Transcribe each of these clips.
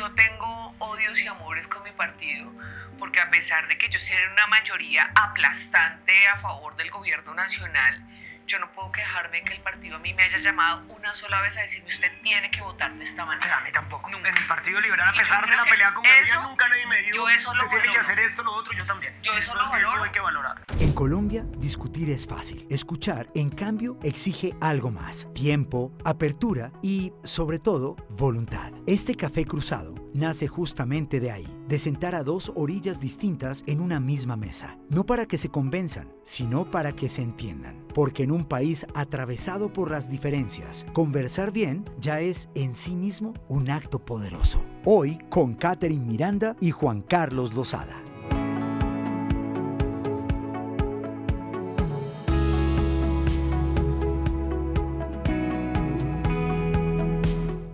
yo tengo odios y amores con mi partido, porque a pesar de que ellos tienen una mayoría aplastante a favor del gobierno nacional, yo no puedo quejarme de que el partido a mí me haya llamado una sola vez a decirme usted tiene que votar de esta manera. A mí tampoco. Nunca. En el Partido Liberal, a Y yo pesar de creo la que pelea con Gaviria, eso, nunca nadie me dijo yo eso lo usted tiene que valoro. hacer esto, lo otro, yo también. Yo eso lo valoro. Eso hay que valorar. En Colombia, discutir es fácil. Escuchar, en cambio, exige algo más. Tiempo, apertura y, sobre todo, voluntad. Este café cruzado nace justamente de ahí, de sentar a dos orillas distintas en una misma mesa. No para que se convenzan, sino para que se entiendan. Porque en un país atravesado por las diferencias, conversar bien ya es en sí mismo un acto poderoso. Hoy con Catherine Miranda y Juan Carlos Lozada.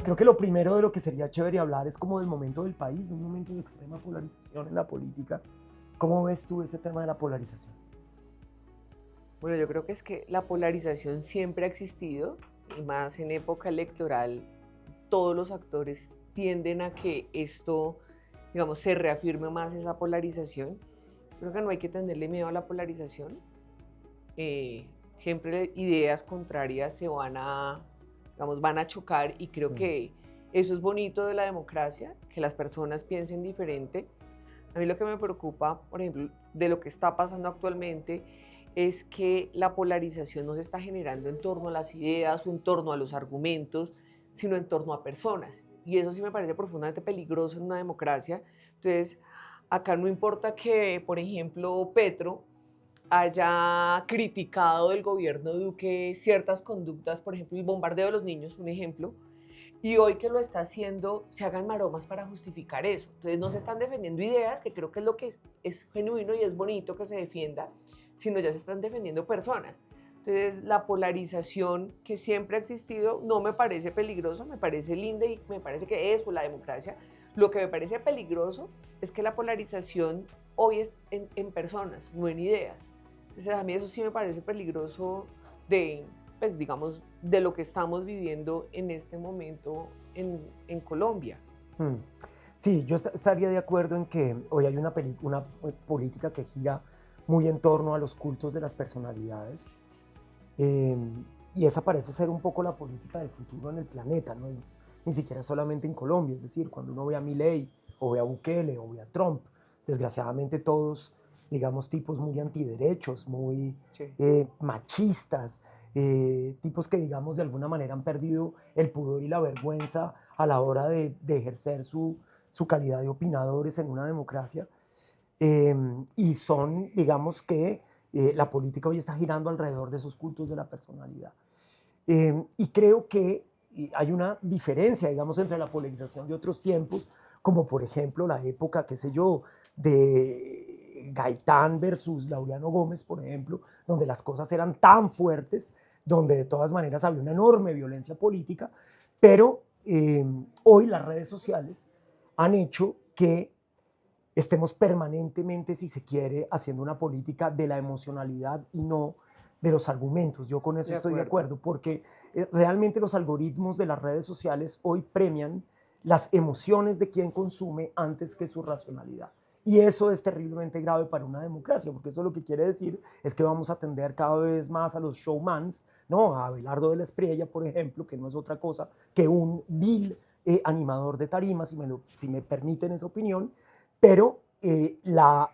Creo que lo primero de lo que sería chévere hablar es como del momento del país, de un momento de extrema polarización en la política. ¿Cómo ves tú ese tema de la polarización? Bueno, yo creo que es que la polarización siempre ha existido, y más en época electoral, todos los actores tienden a que esto, digamos, se reafirme más esa polarización. Creo que no hay que tenerle miedo a la polarización. Siempre ideas contrarias se van a chocar, y creo que eso es bonito de la democracia, que las personas piensen diferente. A mí lo que me preocupa, por ejemplo, de lo que está pasando actualmente, es que la polarización no se está generando en torno a las ideas o en torno a los argumentos, sino en torno a personas. Y eso sí me parece profundamente peligroso en una democracia. Entonces, acá no importa que, por ejemplo, Petro haya criticado del gobierno de Duque ciertas conductas, por ejemplo, el bombardeo de los niños, un ejemplo, y hoy que lo está haciendo, se hagan maromas para justificar eso. Entonces, no se están defendiendo ideas, que creo que es lo que es genuino y es bonito que se defienda, sino ya se están defendiendo personas. Entonces, la polarización que siempre ha existido no me parece peligroso, me parece linda, y me parece que eso es la democracia. Lo que me parece peligroso es que la polarización hoy es en personas, no en ideas. Entonces, a mí eso sí me parece peligroso pues, digamos, de lo que estamos viviendo en este momento en Colombia. Sí, yo estaría de acuerdo en que hoy hay una política que gira muy en torno a los cultos de las personalidades, y esa parece ser un poco la política del futuro en el planeta, no es ni siquiera solamente en Colombia. Es decir, cuando uno ve a Milei o ve a Bukele o ve a Trump, desgraciadamente todos, digamos, tipos muy antiderechos, muy machistas, tipos que, digamos, de alguna manera han perdido el pudor y la vergüenza a la hora de ejercer su calidad de opinadores en una democracia. Y son, digamos que la política hoy está girando alrededor de esos cultos de la personalidad. Y creo que hay una diferencia, digamos, entre la polarización de otros tiempos, como por ejemplo la época, qué sé yo, de Gaitán versus Laureano Gómez, por ejemplo, donde las cosas eran tan fuertes, donde de todas maneras había una enorme violencia política, pero hoy las redes sociales han hecho que estemos permanentemente, si se quiere, haciendo una política de la emocionalidad y no de los argumentos. Yo con eso estoy de acuerdo, porque realmente los algoritmos de las redes sociales hoy premian las emociones de quien consume antes que su racionalidad. Y eso es terriblemente grave para una democracia, porque eso lo que quiere decir es que vamos a tender cada vez más a los showmans, ¿no? A Abelardo de la Espriella, por ejemplo, que no es otra cosa que un vil animador de tarima, si me permiten esa opinión. Pero la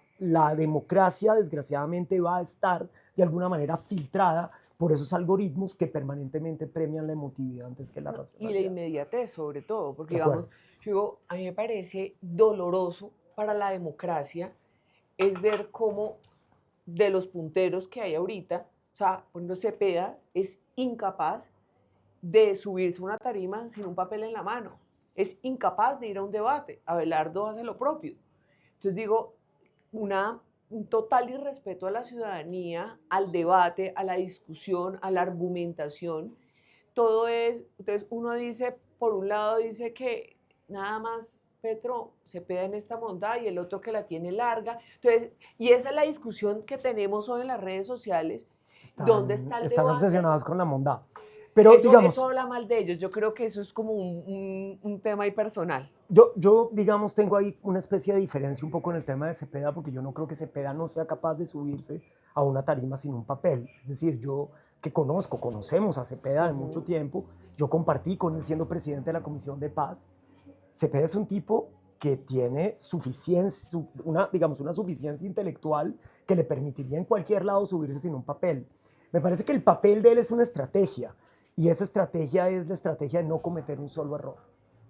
democracia, desgraciadamente, va a estar de alguna manera filtrada por esos algoritmos que permanentemente premian la emotividad antes que la racionalidad. Y la inmediatez, sobre todo, porque, digamos, a mí me parece doloroso para la democracia es ver cómo de los punteros que hay ahorita, o sea, por ejemplo, Cepeda es incapaz de subirse a una tarima sin un papel en la mano, es incapaz de ir a un debate. Abelardo hace lo propio. Entonces digo, un total irrespeto a la ciudadanía, al debate, a la discusión, a la argumentación. Todo es, entonces uno dice, por un lado dice que nada más Petro se pega en esta monda y el otro que la tiene larga. Entonces, y esa es la discusión que tenemos hoy en las redes sociales. ¿Dónde está el debate? Están obsesionados con la monda. Pero eso, digamos, eso habla mal de ellos. Yo creo que eso es como un tema ahí personal. yo, digamos, tengo ahí una especie de diferencia un poco en el tema de Cepeda, porque yo no creo que Cepeda no sea capaz de subirse a una tarima sin un papel. Es decir, yo que conocemos a Cepeda de mucho tiempo, yo compartí con él siendo presidente de la Comisión de Paz. Cepeda es un tipo que tiene suficiencia, digamos, una suficiencia intelectual que le permitiría en cualquier lado subirse sin un papel. Me parece que el papel de él es una estrategia, y esa estrategia es la estrategia de no cometer un solo error,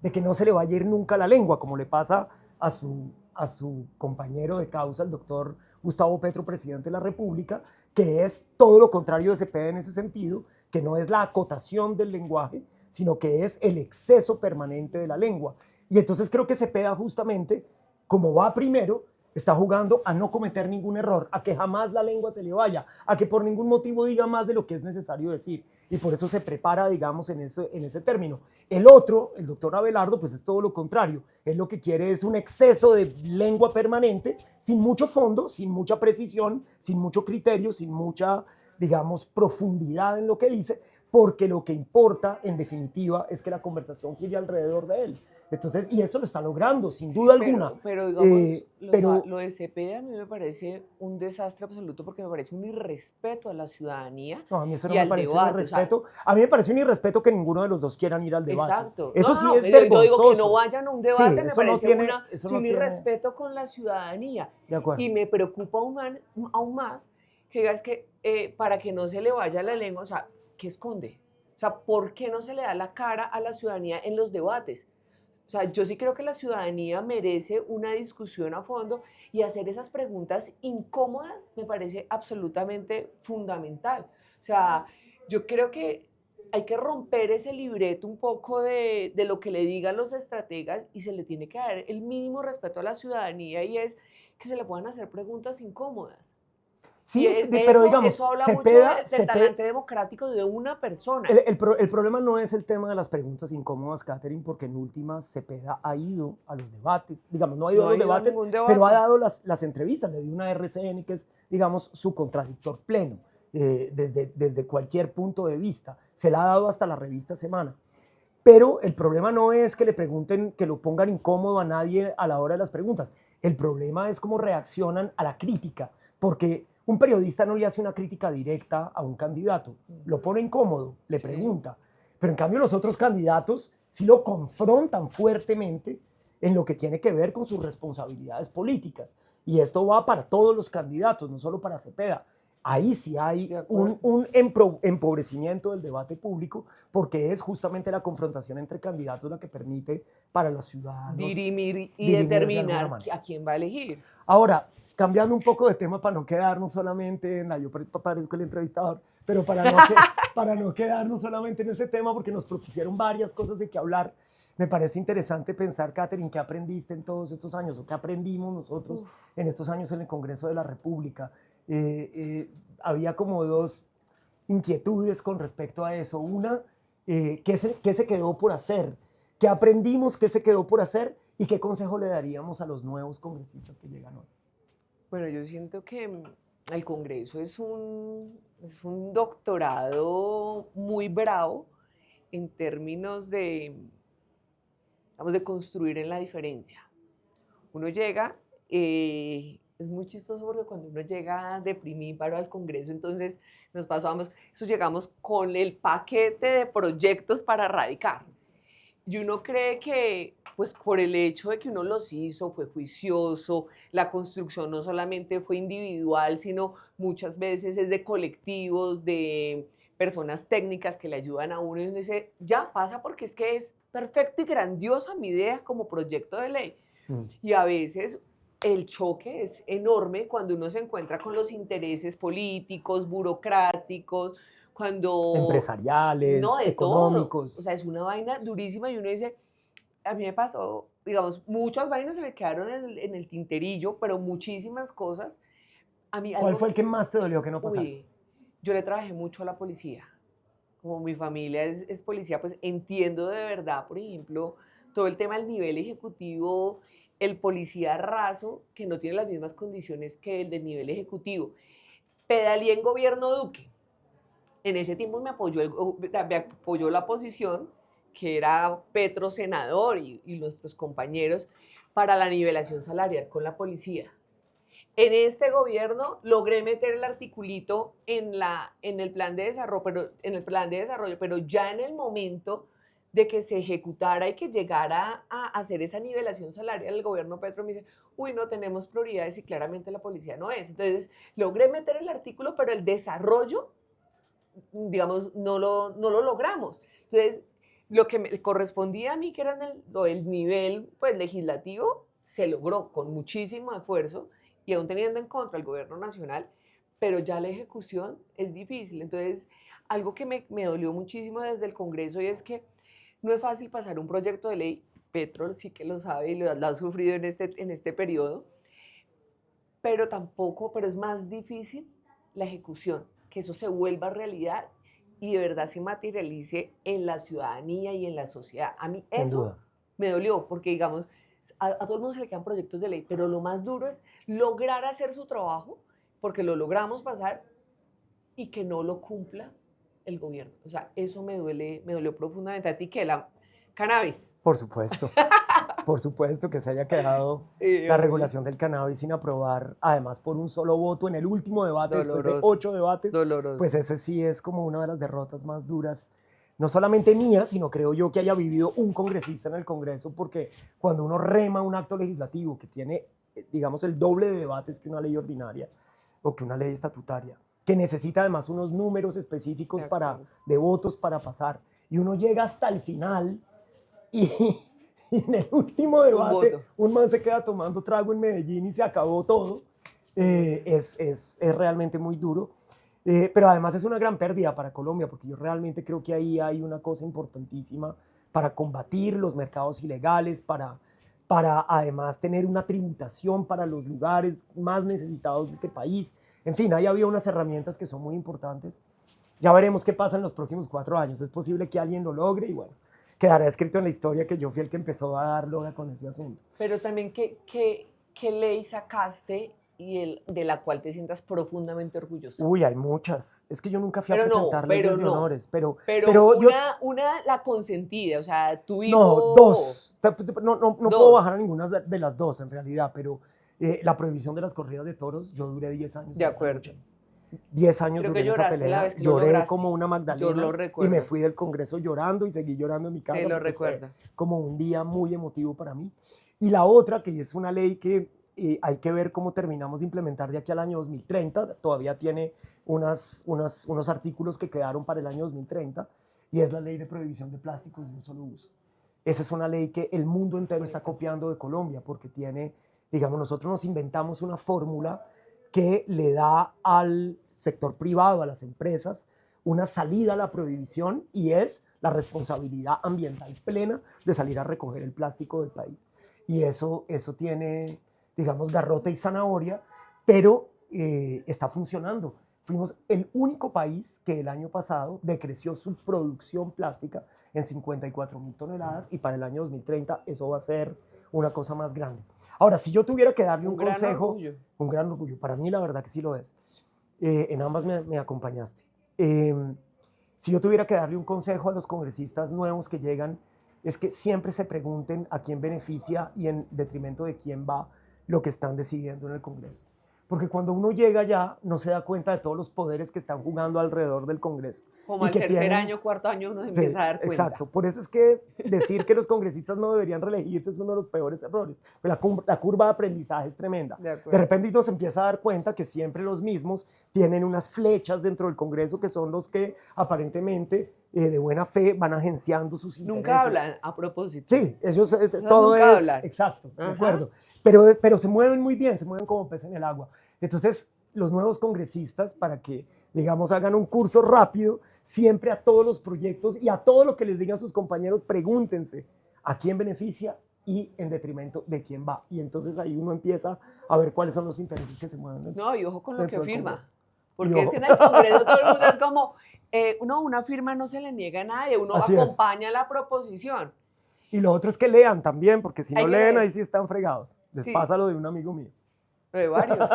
de que no se le vaya a ir nunca la lengua, como le pasa a su compañero de causa, el doctor Gustavo Petro, presidente de la República, que es todo lo contrario de Cepeda en ese sentido, que no es la acotación del lenguaje, sino que es el exceso permanente de la lengua. Y entonces creo que Cepeda justamente, como va primero, está jugando a no cometer ningún error, a que jamás la lengua se le vaya, a que por ningún motivo diga más de lo que es necesario decir. Y por eso se prepara, digamos, en ese término. El otro, el doctor Abelardo, pues es todo lo contrario. Él lo que quiere es un exceso de lengua permanente, sin mucho fondo, sin mucha precisión, sin mucho criterio, sin mucha, digamos, profundidad en lo que dice, porque lo que importa, en definitiva, es que la conversación gire alrededor de él. Entonces, y eso lo está logrando, sin duda alguna. Pero digamos, Pero lo de Cepeda a mí me parece un desastre absoluto porque me parece un irrespeto a la ciudadanía no, a mí eso no y me al parece un debate. irrespeto. A mí me parece un irrespeto que ninguno de los dos quieran ir al debate. Exacto. Eso No, sí no, es yo vergonzoso. digo que no vayan a un debate, Sí, me eso no parece tiene, eso no un tiene, irrespeto con la ciudadanía. de acuerdo. Y me preocupa aún más que digas que para que no se le vaya la lengua, o sea, ¿qué esconde? O sea, ¿por qué no se le da la cara a la ciudadanía en los debates? O sea, yo sí creo que la ciudadanía merece una discusión a fondo y hacer esas preguntas incómodas me parece absolutamente fundamental. O sea, yo creo que hay que romper ese libreto un poco de lo que le digan los estrategas y se le tiene que dar el mínimo respeto a la ciudadanía y es que se le puedan hacer preguntas incómodas. Y Sí, pero digamos, eso habla mucho Cepeda, del talante democrático de una persona. el problema no es el tema de las preguntas incómodas, Catherine, porque en últimas Cepeda ha ido a los debates, digamos, no ha ido No a ha los ido a debates, ningún debate. pero ha dado las entrevistas, le dio una RCN que es, digamos, su contradictor pleno, desde cualquier punto de vista. Se la ha dado hasta la revista Semana. Pero el problema no es que le pregunten, que lo pongan incómodo a nadie a la hora de las preguntas. El problema es cómo reaccionan a la crítica, porque un periodista no le hace una crítica directa a un candidato, lo pone incómodo, le pregunta. Pero en cambio los otros candidatos sí lo confrontan fuertemente en lo que tiene que ver con sus responsabilidades políticas. Y esto va para todos los candidatos, no solo para Cepeda. Ahí sí hay un empobrecimiento del debate público, porque es justamente la confrontación entre candidatos la que permite para los ciudadanos dirimir y de determinar alguna manera. a quién va a elegir. Ahora, cambiando un poco de tema para no quedarnos solamente en la, yo parezco el entrevistador, pero para no quedarnos solamente en ese tema, porque nos propusieron varias cosas de qué hablar, me parece interesante pensar, Catherine, qué aprendiste en todos estos años, o qué aprendimos nosotros en estos años en el Congreso de la República. Había como dos inquietudes con respecto a eso. Una, ¿qué se quedó por hacer? ¿Qué aprendimos? ¿Qué se quedó por hacer? ¿Y qué consejo le daríamos a los nuevos congresistas que llegan hoy? Bueno, yo siento que el Congreso es un doctorado muy bravo en términos de construir en la diferencia. Uno llega, es muy chistoso porque cuando uno llega deprimíparo al Congreso, entonces nos pasamos, llegamos con el paquete de proyectos para radicar. Y uno cree que, pues por el hecho de que uno los hizo, fue juicioso, la construcción no solamente fue individual, sino muchas veces es de colectivos, de personas técnicas que le ayudan a uno, y uno dice, ya pasa porque es que es perfecto y grandiosa mi idea como proyecto de ley. Y a veces el choque es enorme cuando uno se encuentra con los intereses políticos, burocráticos, cuando... empresariales, no, de económicos. Todo. O sea, es una vaina durísima y uno dice, a mí me pasó, digamos, muchas vainas se me quedaron en el tinterillo, pero muchísimas cosas. A mí, ¿Cuál fue el que más te dolió que no pasara? Yo le trabajé mucho a la policía. Como mi familia es policía, pues entiendo de verdad, por ejemplo, todo el tema del nivel ejecutivo, el policía raso, que no tiene las mismas condiciones que el del nivel ejecutivo. Pedaleé en gobierno Duque. En ese tiempo me apoyó la oposición, que era Petro senador y nuestros compañeros, para la nivelación salarial con la policía. En este gobierno logré meter el articulito en el plan de desarrollo, pero ya en el momento de que se ejecutara y que llegara a hacer esa nivelación salarial, el gobierno Petro me dice, uy, no tenemos prioridades y claramente la policía no es. Entonces, logré meter el artículo, pero el desarrollo, digamos, no lo logramos. Entonces, lo que me correspondía a mí, que era el nivel pues, legislativo, se logró con muchísimo esfuerzo y aún teniendo en contra el gobierno nacional, pero ya la ejecución es difícil. Entonces, algo que me dolió muchísimo desde el Congreso y es que no es fácil pasar un proyecto de ley, Petro sí que lo sabe y lo ha sufrido en este periodo, pero es más difícil la ejecución, que eso se vuelva realidad y de verdad se materialice en la ciudadanía y en la sociedad. A mí Sin eso duda. me dolió, porque digamos, a todo el mundo se le quedan proyectos de ley, pero lo más duro es lograr hacer su trabajo, porque lo logramos pasar y que no lo cumpla el gobierno. O sea, eso me dolió profundamente. ¿A ti qué? La cannabis. Por supuesto. Por supuesto que se haya quedado la regulación del cannabis sin aprobar, además por un solo voto en el último debate, después de 8 debates, Doloroso. pues ese sí es como una de las derrotas más duras, no solamente mía, sino creo yo que haya vivido un congresista en el Congreso, porque cuando uno rema un acto legislativo que tiene, digamos, el doble de debates que una ley ordinaria o que una ley estatutaria, que necesita además unos números específicos de votos para pasar, y uno llega hasta el final y en el último debate un man se queda tomando trago en Medellín y se acabó todo, es realmente muy duro. Pero además es una gran pérdida para Colombia, porque yo realmente creo que ahí hay una cosa importantísima para combatir los mercados ilegales, para además tener una tributación para los lugares más necesitados de este país. En fin, ahí había unas herramientas que son muy importantes. Ya veremos qué pasa en los próximos 4 años. Es posible que alguien lo logre y bueno, quedará escrito en la historia que yo fui el que empezó a dar lora con ese asunto. Pero también, ¿qué ley sacaste de la cual te sientas profundamente orgulloso? Uy, hay muchas. Es que yo nunca fui a presentar leyes de honores. Pero la consentida, o sea, tu hijo... No, 2. No puedo bajar a ninguna de las 2 en realidad, pero la prohibición de las corridas de toros, yo duré 10 años. De acuerdo. 10 años duré en esa pelea. Lloré como una Magdalena. Yo lo recuerdo. Y me fui del Congreso llorando y seguí llorando en mi casa. Lo recuerdo. Como un día muy emotivo para mí. Y la otra, que es una ley que hay que ver cómo terminamos de implementar de aquí al año 2030. Todavía tiene unos artículos que quedaron para el año 2030. Y es la ley de prohibición de plásticos de un solo uso. Esa es una ley que el mundo entero está copiando de Colombia porque tiene, digamos, nosotros nos inventamos una fórmula que le da al sector privado, a las empresas, una salida a la prohibición y es la responsabilidad ambiental plena de salir a recoger el plástico del país. Y eso tiene, digamos, garrote y zanahoria, pero está funcionando. Fuimos el único país que el año pasado decreció su producción plástica en 54.000 toneladas y para el año 2030 eso va a ser una cosa más grande. Ahora, si yo tuviera que darle un consejo, un gran orgullo, para mí la verdad que sí lo es. En ambas me acompañaste. Si yo tuviera que darle un consejo a los congresistas nuevos que llegan, es que siempre se pregunten a quién beneficia y en detrimento de quién va lo que están decidiendo en el Congreso. Porque cuando uno llega ya no se da cuenta de todos los poderes que están jugando alrededor del Congreso. Como al tercer año, cuarto año uno se empieza a dar cuenta. Exacto, por eso es que decir que los congresistas no deberían reelegirse es uno de los peores errores. La curva de aprendizaje es tremenda. De repente uno se empieza a dar cuenta que siempre los mismos tienen unas flechas dentro del Congreso que son los que aparentemente de buena fe van agenciando sus intereses. Nunca hablan a propósito. Sí, ellos todo es... Hablan. Exacto, de acuerdo. Pero se mueven muy bien, se mueven como pez en el agua. Entonces, los nuevos congresistas, para que, digamos, hagan un curso rápido, siempre a todos los proyectos y a todo lo que les digan sus compañeros, pregúntense a quién beneficia y en detrimento de quién va. Y entonces ahí uno empieza a ver cuáles son los intereses que se mueven. No, y ojo con lo que firma. Porque es que en el Congreso todo el mundo es como, una firma no se le niega a nadie, uno acompaña la proposición. Y lo otro es que lean también, porque si no leen, ahí sí están fregados. Les pasa lo de un amigo mío. De varios.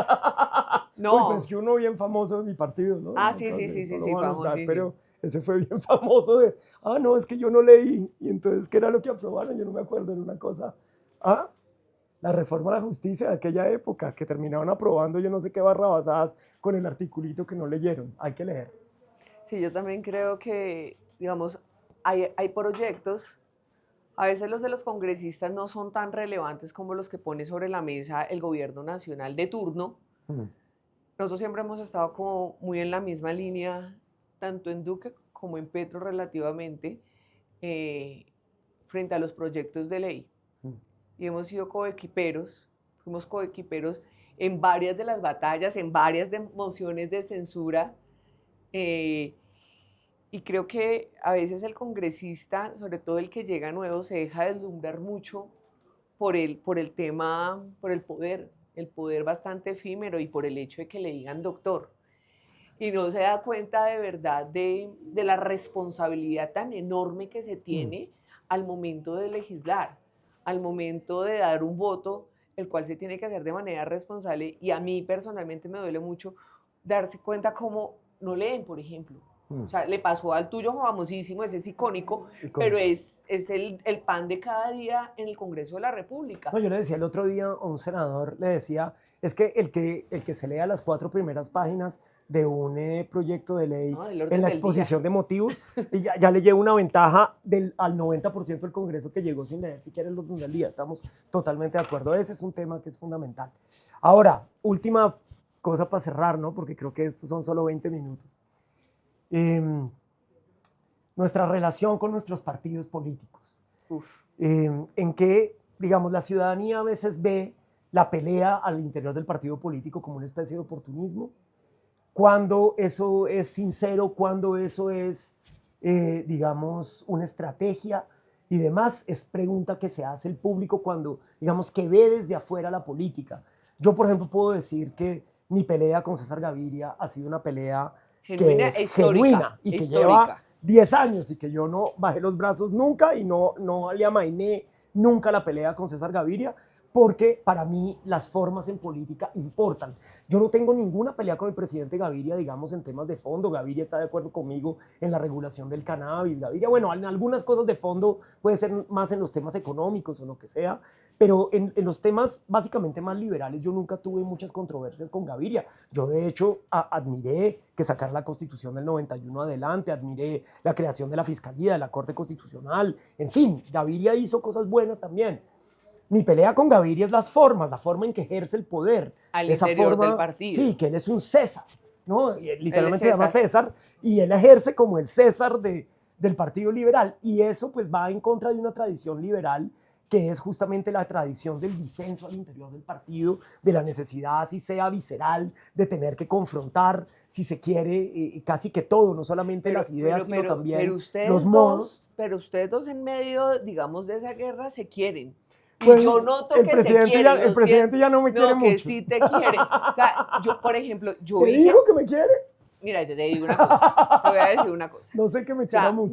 No. Pues que uno bien famoso de mi partido, ¿no? Ah, No sí, sé, sí, sí, no sí, lo sí, voy a nombrar, famosísimo. pero ese fue bien famoso de, no, es que yo no leí, y entonces, ¿qué era lo que aprobaron? Yo no me acuerdo, era una cosa, la reforma de la justicia de aquella época, que terminaron aprobando yo no sé qué barrabasadas con el articulito que no leyeron, hay que leer. Sí, yo también creo que, digamos, hay proyectos, a veces los de los congresistas no son tan relevantes como los que pone sobre la mesa el gobierno nacional de turno. Nosotros siempre hemos estado como muy en la misma línea, tanto en Duque como en Petro relativamente, frente a los proyectos de ley. Y hemos sido coequiperos, fuimos coequiperos en varias de las batallas, en varias de mociones de censura. Y creo que a veces el congresista, sobre todo el que llega nuevo, se deja deslumbrar mucho por el tema, por el poder bastante efímero y por el hecho de que le digan doctor. Y no se da cuenta de verdad de la responsabilidad tan enorme que se tiene al momento de legislar, al momento de dar un voto, el cual se tiene que hacer de manera responsable. Y a mí personalmente me duele mucho darse cuenta cómo no leen, por ejemplo. O sea, le pasó al tuyo famosísimo, ese es icónico, pero es el pan de cada día en el Congreso de la República. No, yo le decía el otro día a un senador, le decía, es que el que se lea las 4 primeras páginas de un proyecto de ley en la exposición de motivos, y ya le lleva una ventaja al 90% del Congreso que llegó sin leer siquiera el orden del día. Estamos totalmente de acuerdo. Ese es un tema que es fundamental. Ahora, última cosa para cerrar, ¿no? Porque creo que estos son solo 20 minutos. Nuestra relación con nuestros partidos políticos. En que, digamos, la ciudadanía a veces ve la pelea al interior del partido político como una especie de oportunismo, cuando eso es sincero, cuando eso es, digamos, una estrategia y demás, es pregunta que se hace el público cuando, digamos, que ve desde afuera la política. Yo, por ejemplo, puedo decir que mi pelea con César Gaviria ha sido una pelea genuina, que es genuina y que lleva 10 años y que yo no bajé los brazos nunca y no le amainé nunca la pelea con César Gaviria, porque para mí las formas en política importan. Yo no tengo ninguna pelea con el presidente Gaviria, digamos, en temas de fondo. Gaviria está de acuerdo conmigo en la regulación del cannabis. Gaviria, bueno, en algunas cosas de fondo puede ser más en los temas económicos o lo que sea, pero en los temas básicamente más liberales yo nunca tuve muchas controversias con Gaviria. Yo de hecho admiré que sacara la Constitución del 91 adelante, admiré la creación de la Fiscalía, de la Corte Constitucional, en fin, Gaviria hizo cosas buenas también. Mi pelea con Gaviria es las formas, la forma en que ejerce el poder. Al interior del partido. Sí, que él es un César, ¿no? Literalmente se llama César, y él ejerce como el César del Partido Liberal, y eso pues va en contra de una tradición liberal que es justamente la tradición del disenso al interior del partido, de la necesidad, así sea visceral, de tener que confrontar, si se quiere, casi que todo, no solamente las ideas, sino también los modos. Pero ustedes dos en medio, digamos, de esa guerra se quieren. Y pues, yo noto que se quieren. El presidente ya no me quiere mucho. Que sí te quiere. O sea, yo, por ejemplo, yo ¿Te dijo que me quiere? Mira, te digo una cosa, te voy a decir una cosa. No sé que me quiera mucho.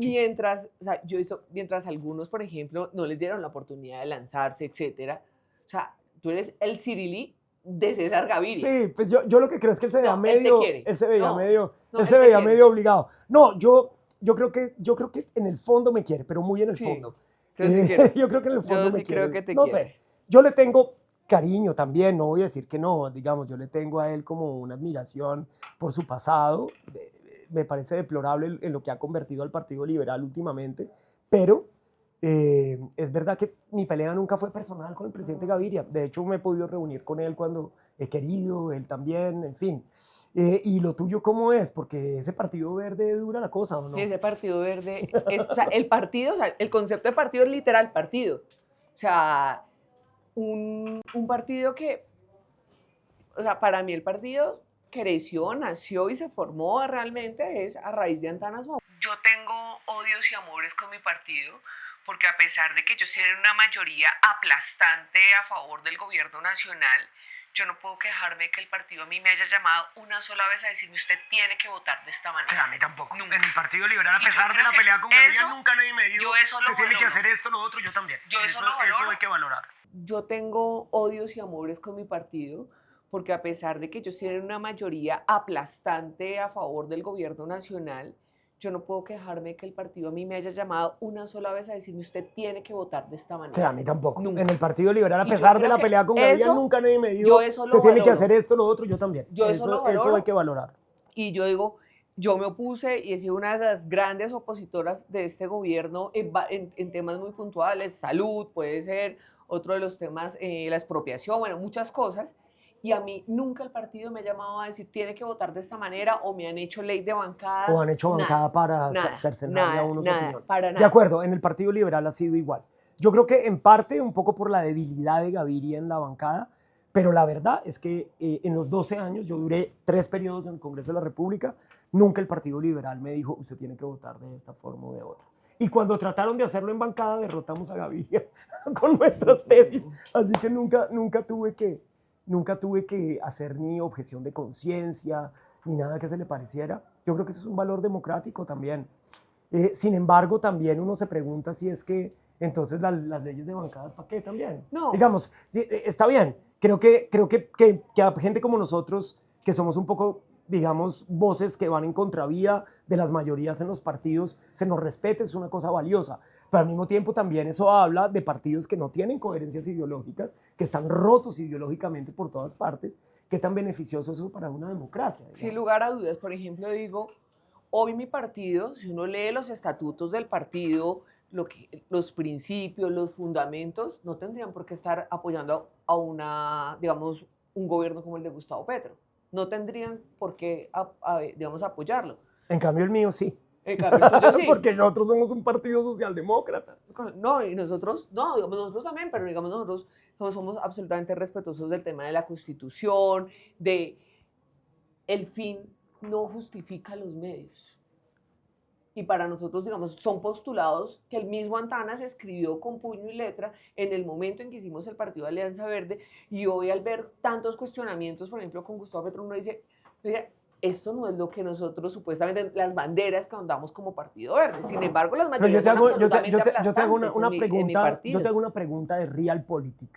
Mientras algunos, por ejemplo, no les dieron la oportunidad de lanzarse, etcétera. O sea, tú eres el Cirilí de César Gaviria. Sí, pues yo lo que creo es que él se veía él se veía medio obligado. No, yo creo que en el fondo me quiere, pero muy en el fondo. Yo creo que en el fondo me quiere. Creo que te no quiere. sé, yo le tengo cariño también, no voy a decir que no, digamos, yo le tengo a él como una admiración por su pasado, me parece deplorable en lo que ha convertido al Partido Liberal últimamente, pero es verdad que mi pelea nunca fue personal con el presidente Gaviria, de hecho me he podido reunir con él cuando he querido, él también, en fin. ¿Y lo tuyo cómo es? Porque ese Partido Verde dura la cosa, ¿o no? Ese Partido Verde, el concepto de partido es literal partido. O sea, un partido que, o sea, para mí el partido creció, nació y se formó realmente es a raíz de Antanas Mou. Yo tengo odios y amores con mi partido, porque a pesar de que ellos tienen una mayoría aplastante a favor del gobierno nacional, yo no puedo quejarme que el partido a mí me haya llamado una sola vez a decirme usted tiene que votar de esta manera. O sea, a mí tampoco. Nunca. En el Partido Liberal, a pesar de la pelea con Gaviria, nunca nadie me dijo que tiene que hacer esto, lo otro, yo también. Yo eso lo valoro. Eso hay que valorar. Yo tengo odios y amores con mi partido porque a pesar de que ellos tienen una mayoría aplastante a favor del gobierno nacional, yo no puedo quejarme de que el partido a mí me haya llamado una sola vez a decirme usted tiene que votar de esta O sea, manera. a mí tampoco. Nunca. En el Partido Liberal, a Y yo pesar de creo la que pelea con Gaviria, eso- nunca nadie me dijo, yo eso usted lo tiene que valoro. hacer esto, lo otro, yo también. Yo eso lo valoro. Eso hay que valorar. Y yo digo, yo me opuse y he sido una de las grandes opositoras de este gobierno en temas muy puntuales, salud puede ser, otro de los temas, la expropiación, bueno, muchas cosas. Y a mí nunca el partido me ha llamado a decir, tiene que votar de esta manera, o me han hecho ley de bancadas. O han hecho bancada para nada, cercenarle a uno su opinión. para De nada. acuerdo, en el Partido Liberal ha sido igual. Yo creo que en parte un poco por la debilidad de Gaviria en la bancada, pero la verdad es que en los 12 años, yo duré 3 periodos en el Congreso de la República, nunca el Partido Liberal me dijo, usted tiene que votar de esta forma o de otra. Y cuando trataron de hacerlo en bancada, derrotamos a Gaviria con nuestras tesis, así que nunca tuve que hacer ni objeción de conciencia, ni nada que se le pareciera. Yo creo que eso es un valor democrático también. Sin embargo, también uno se pregunta si es que entonces las leyes de bancadas, ¿para qué también? No. Digamos, está bien. Creo que a gente como nosotros, que somos un poco, digamos, voces que van en contravía de las mayorías en los partidos, se nos respete, es una cosa valiosa. Pero al mismo tiempo también eso habla de partidos que no tienen coherencias ideológicas, que están rotos ideológicamente por todas partes. ¿Qué tan beneficioso es eso para una democracia? Sin lugar a dudas, por ejemplo, digo, hoy mi partido, si uno lee los estatutos del partido, los principios, los fundamentos, no tendrían por qué estar apoyando a una, digamos, un gobierno como el de Gustavo Petro. No tendrían por qué, digamos, apoyarlo. En cambio el mío sí. En cambio, el tuyo sí. Porque nosotros somos un partido socialdemócrata. No, y nosotros, no, digamos, nosotros también, pero digamos, nosotros somos absolutamente respetuosos del tema de la Constitución, de el fin no justifica los medios. Y para nosotros, digamos, son postulados que el mismo Antanas escribió con puño y letra en el momento en que hicimos el Partido Alianza Verde, y hoy al ver tantos cuestionamientos, por ejemplo, con Gustavo Petro, uno dice, oiga, esto no es lo que nosotros supuestamente, las banderas que andamos como Partido Verde. Sin embargo, las mayorías son absolutamente aplastantes yo te hago una en mi pregunta, partido. yo te hago una pregunta de Realpolitik.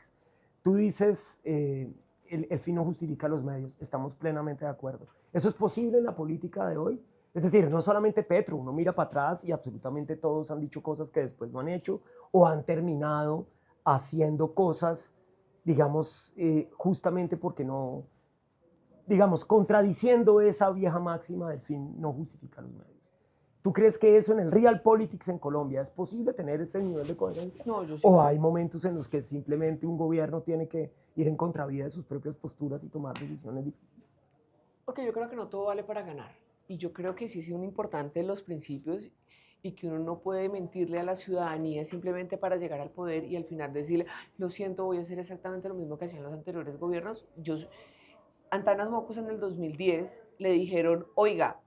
Tú dices, el fin no justifica los medios. Estamos plenamente de acuerdo. ¿Eso es posible en la política de hoy? Es decir, no solamente Petro, uno mira para atrás y absolutamente todos han dicho cosas que después no han hecho o han terminado haciendo cosas, digamos, justamente porque no, digamos, contradiciendo esa vieja máxima del fin no justifica los medios. ¿Tú crees que eso en el Realpolitik en Colombia es posible tener ese nivel de coherencia? No, yo sí. ¿O hay momentos en los que simplemente un gobierno tiene que ir en contravía de sus propias posturas y tomar decisiones difíciles? Porque yo creo que no todo vale para ganar. Y yo creo que sí son importantes los principios y que uno no puede mentirle a la ciudadanía simplemente para llegar al poder y al final decirle, lo siento, voy a hacer exactamente lo mismo que hacían los anteriores gobiernos. Antanas Mocos en el 2010 le dijeron, oiga,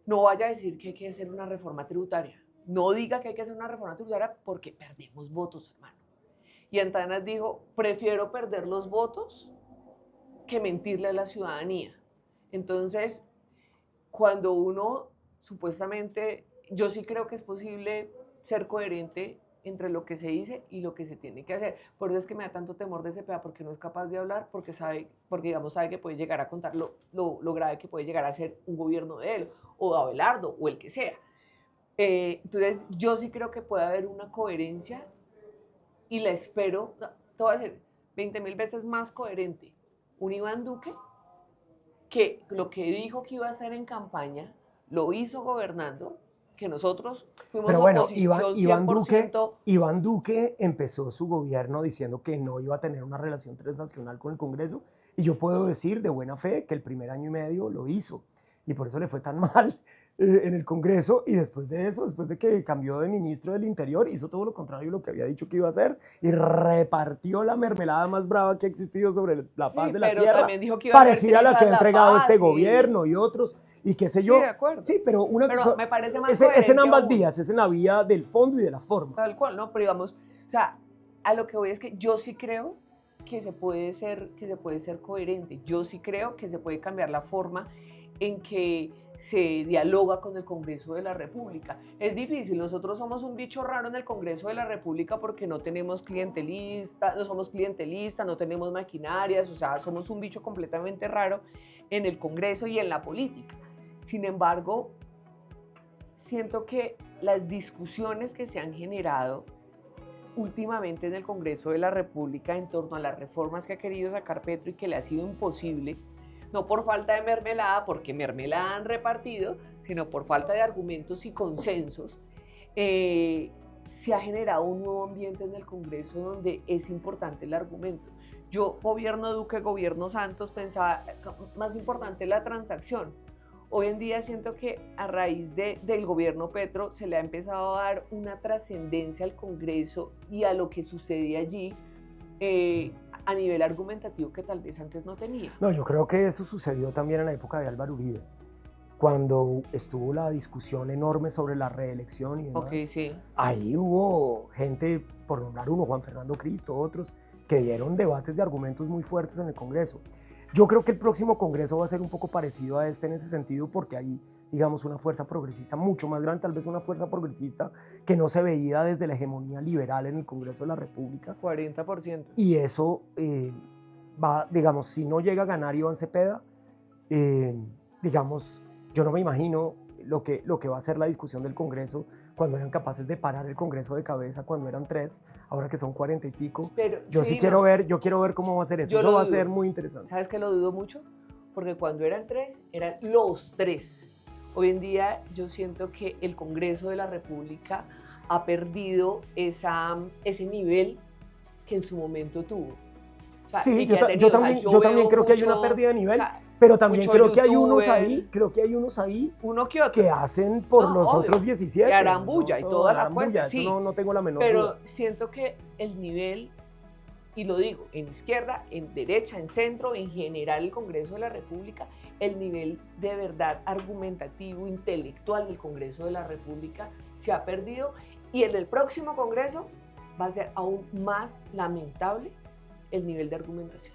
no vaya a decir que hay que hacer una reforma tributaria. No diga que hay que hacer una reforma tributaria porque perdemos votos, hermano. Y Antanas dijo, prefiero perder los votos que mentirle a la ciudadanía. Entonces, cuando uno supuestamente, yo sí creo que es posible ser coherente entre lo que se dice y lo que se tiene que hacer. Por eso es que me da tanto temor de Cepeda, porque no es capaz de hablar, porque digamos, sabe que puede llegar a contar lo grave que puede llegar a ser un gobierno de él, o de Abelardo, o el que sea. Entonces, yo sí creo que puede haber una coherencia y la espero, te voy a decir, 20.000 veces más coherente un Iván Duque, que lo que dijo que iba a hacer en campaña, lo hizo gobernando, que nosotros fuimos Pero bueno, oposición 100%. Iván Duque empezó su gobierno diciendo que no iba a tener una relación transnacional con el Congreso, y yo puedo decir de buena fe que el primer año y medio lo hizo, y por eso le fue tan mal en el Congreso, y después de eso, después de que cambió de ministro del Interior, hizo todo lo contrario de lo que había dicho que iba a hacer, y repartió la mermelada más brava que ha existido sobre la faz de la tierra, también dijo que iba parecida a la que ha entregado este paz, gobierno y otros, y qué sé yo. Sí, de acuerdo. Sí, pero Me parece más es en ambas aún. vías, es en la vía del fondo y de la forma. Tal cual, ¿no? Pero digamos, o sea, a lo que voy es que yo sí creo que se puede ser coherente. Yo sí creo que se puede cambiar la forma en que se dialoga con el Congreso de la República. Es difícil, nosotros somos un bicho raro en el Congreso de la República porque no tenemos clientelistas, no somos clientelistas, no tenemos maquinarias, o sea, somos un bicho completamente raro en el Congreso y en la política. Sin embargo, siento que las discusiones que se han generado últimamente en el Congreso de la República en torno a las reformas que ha querido sacar Petro y que le ha sido imposible, no por falta de mermelada, porque mermelada han repartido, sino por falta de argumentos y consensos, se ha generado un nuevo ambiente en el Congreso donde es importante el argumento. Yo, gobierno Duque, gobierno Santos, pensaba más importante la transacción. Hoy en día siento que a raíz del gobierno Petro se le ha empezado a dar una trascendencia al Congreso y a lo que sucede allí a nivel argumentativo que tal vez antes no tenía. No, yo creo que eso sucedió también en la época de Álvaro Uribe, cuando estuvo la discusión enorme sobre la reelección y demás. Okay, sí. Ahí hubo gente, por nombrar uno, Juan Fernando Cristo, otros, que dieron debates de argumentos muy fuertes en el Congreso. Yo creo que el próximo Congreso va a ser un poco parecido a este en ese sentido, porque hay, digamos, una fuerza progresista mucho más grande, tal vez una fuerza progresista que no se veía desde la hegemonía liberal en el Congreso de la República. 40%. Y eso va, digamos, si no llega a ganar Iván Cepeda, digamos, yo no me imagino lo que va a ser la discusión del Congreso cuando eran capaces de parar el Congreso de cabeza, cuando eran 3, ahora que son 40 y pico. Pero, yo sí quiero ver, yo quiero ver cómo va a ser eso. Eso va a ser muy interesante. ¿Sabes que lo dudo mucho? Porque cuando eran 3, eran los 3. Hoy en día yo siento que el Congreso de la República ha perdido ese nivel que en su momento tuvo. O sea, sí, yo también creo que hay una pérdida de nivel. O sea, pero también creo que hay unos ahí, uno que otro, que hacen por los otros 17. Que harán bulla y toda la cuesta, sí. No tengo la menor pero duda. Siento que el nivel, y lo digo, en izquierda, en derecha, en centro, en general el Congreso de la República, el nivel de verdad argumentativo, intelectual del Congreso de la República se ha perdido, y en el próximo Congreso va a ser aún más lamentable el nivel de argumentación.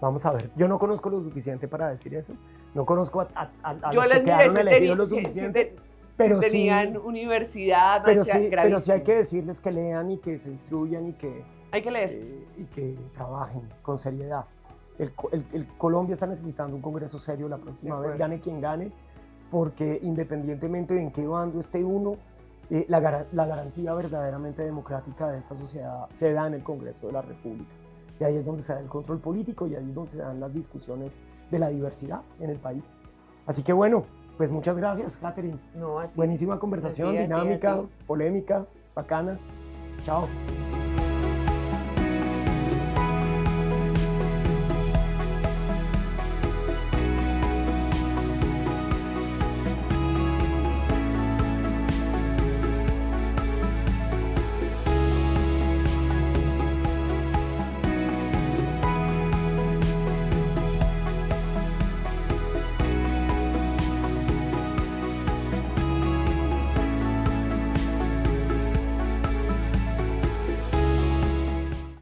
Vamos a ver, yo no conozco lo suficiente para decir eso, no conozco a yo los que quedaron elegidos lo suficiente, pero tenían sí, universidad, pero sí hay que decirles que lean y que se instruyan y que, hay que leer. Y que trabajen con seriedad. El Colombia está necesitando un Congreso serio la próxima vez, gane quien gane, porque independientemente de en qué bando esté uno, la garantía verdaderamente democrática de esta sociedad se da en el Congreso de la República. Y ahí es donde se da el control político y ahí es donde se dan las discusiones de la diversidad en el país. Así que bueno, pues muchas gracias, Catherine. No, a ti. Buenísima conversación, dinámica, polémica, bacana. Chao.